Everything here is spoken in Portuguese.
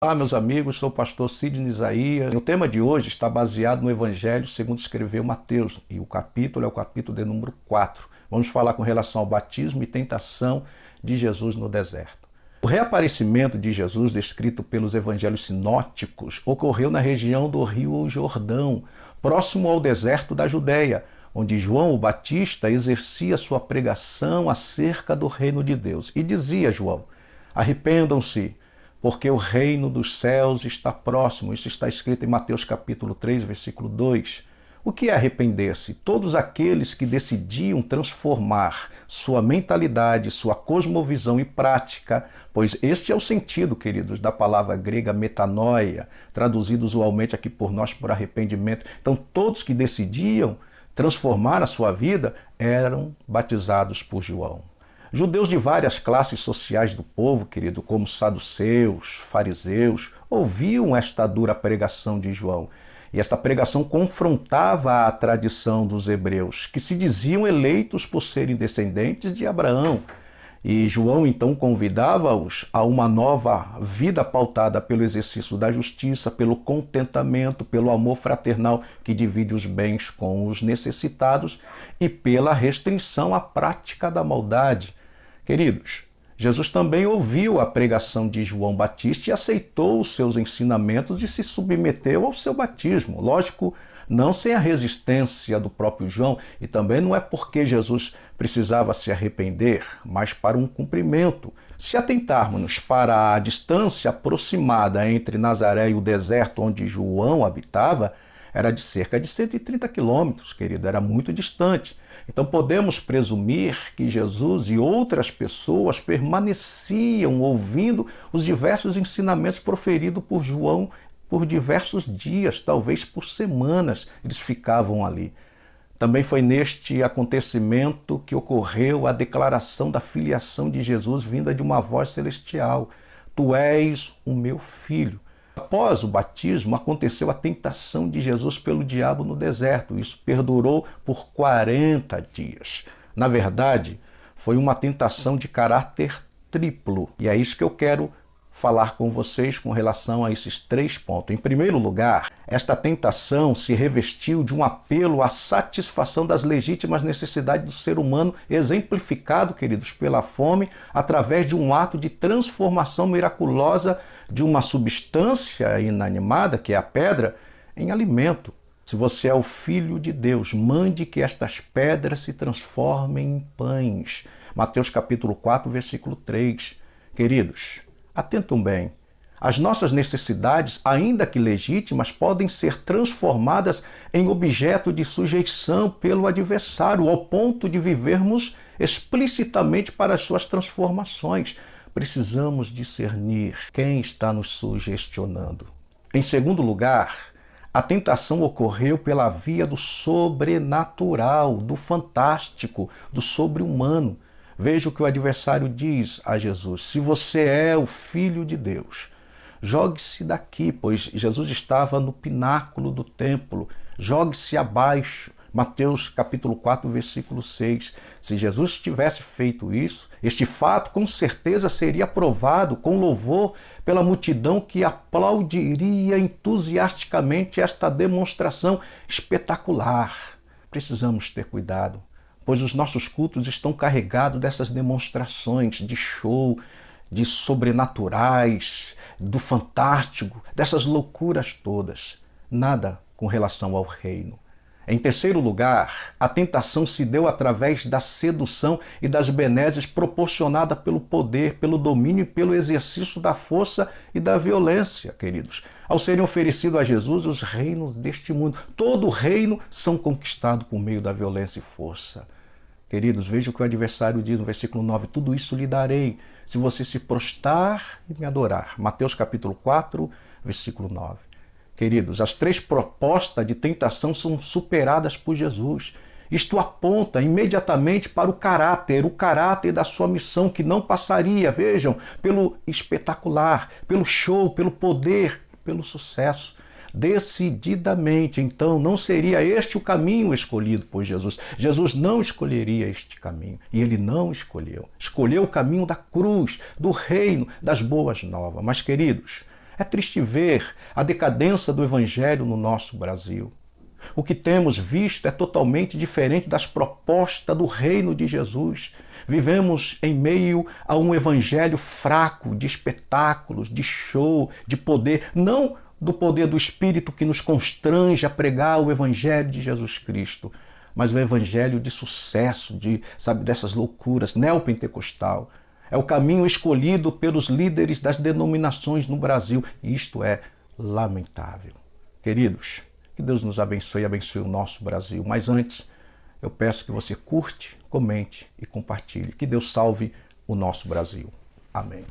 Olá, meus amigos, sou o pastor Sidney Isaías. O tema de hoje está baseado no Evangelho segundo escreveu Mateus, e o capítulo é o capítulo de número 4. Vamos falar com relação ao batismo e tentação de Jesus no deserto. O reaparecimento de Jesus, descrito pelos evangelhos sinóticos, ocorreu na região do Rio Jordão, próximo ao deserto da Judéia, onde João o Batista exercia sua pregação acerca do reino de Deus. E dizia João: arrependam-se, porque o reino dos céus está próximo. Isso está escrito em Mateus capítulo 3, versículo 2. O que é arrepender-se? Todos aqueles que decidiam transformar sua mentalidade, sua cosmovisão e prática, pois este é o sentido, queridos, da palavra grega metanoia, traduzido usualmente aqui por nós por arrependimento. Então, todos que decidiam transformar a sua vida eram batizados por João. Judeus de várias classes sociais do povo, querido, como saduceus, fariseus, ouviam esta dura pregação de João. E esta pregação confrontava a tradição dos hebreus, que se diziam eleitos por serem descendentes de Abraão. E João então convidava-os a uma nova vida pautada pelo exercício da justiça, pelo contentamento, pelo amor fraternal que divide os bens com os necessitados e pela restrição à prática da maldade. Queridos, Jesus também ouviu a pregação de João Batista e aceitou os seus ensinamentos e se submeteu ao seu batismo. Lógico, não sem a resistência do próprio João, e também não é porque Jesus precisava se arrepender, mas para um cumprimento. Se atentarmos para a distância aproximada entre Nazaré e o deserto onde João habitava, era de cerca de 130 quilômetros, querido, era muito distante. Então podemos presumir que Jesus e outras pessoas permaneciam ouvindo os diversos ensinamentos proferidos por João por diversos dias, talvez por semanas, eles ficavam ali. Também foi neste acontecimento que ocorreu a declaração da filiação de Jesus vinda de uma voz celestial: Tu és o meu filho. Após o batismo, aconteceu a tentação de Jesus pelo diabo no deserto. Isso perdurou por 40 dias. Na verdade, foi uma tentação de caráter triplo. E é isso que eu quero falar com vocês com relação a esses 3 pontos. Em primeiro lugar, esta tentação se revestiu de um apelo à satisfação das legítimas necessidades do ser humano, exemplificado, queridos, pela fome, através de um ato de transformação miraculosa de uma substância inanimada, que é a pedra, em alimento. Se você é o Filho de Deus, mande que estas pedras se transformem em pães. Mateus capítulo 4, versículo 3. Queridos, atentam bem. As nossas necessidades, ainda que legítimas, podem ser transformadas em objeto de sujeição pelo adversário, ao ponto de vivermos explicitamente para as suas transformações. Precisamos discernir quem está nos sugestionando. Em segundo lugar, a tentação ocorreu pela via do sobrenatural, do fantástico, do sobre-humano. Veja o que o adversário diz a Jesus: se você é o Filho de Deus, jogue-se daqui, pois Jesus estava no pináculo do templo, jogue-se abaixo. Mateus capítulo 4, versículo 6. Se Jesus tivesse feito isso, este fato com certeza seria aprovado com louvor pela multidão que aplaudiria entusiasticamente esta demonstração espetacular. Precisamos ter cuidado, pois os nossos cultos estão carregados dessas demonstrações de show, de sobrenaturais, do fantástico, dessas loucuras todas. Nada com relação ao reino. Em terceiro lugar, a tentação se deu através da sedução e das benesses proporcionada pelo poder, pelo domínio e pelo exercício da força e da violência, queridos. Ao serem oferecidos a Jesus os reinos deste mundo, todo reino são conquistados por meio da violência e força. Queridos, veja o que o adversário diz no versículo 9: tudo isso lhe darei, se você se prostrar e me adorar. Mateus capítulo 4, versículo 9. Queridos, as 3 propostas de tentação são superadas por Jesus. Isto aponta imediatamente para o caráter da sua missão, que não passaria, vejam, pelo espetacular, pelo show, pelo poder, pelo sucesso. Decididamente, então, não seria este o caminho escolhido por Jesus. Jesus não escolheria este caminho, e ele não escolheu. Escolheu o caminho da cruz, do reino, das boas novas. Mas, queridos, É triste ver a decadência do evangelho no nosso Brasil. O que temos visto é totalmente diferente das propostas do reino de Jesus. Vivemos em meio a um evangelho fraco, de espetáculos, de show, de poder, não do poder do Espírito que nos constrange a pregar o evangelho de Jesus Cristo, mas o evangelho de sucesso, dessas loucuras, neopentecostal. É o caminho escolhido pelos líderes das denominações no Brasil. E isto é lamentável. Queridos, que Deus nos abençoe e abençoe o nosso Brasil. Mas antes, eu peço que você curte, comente e compartilhe. Que Deus salve o nosso Brasil. Amém.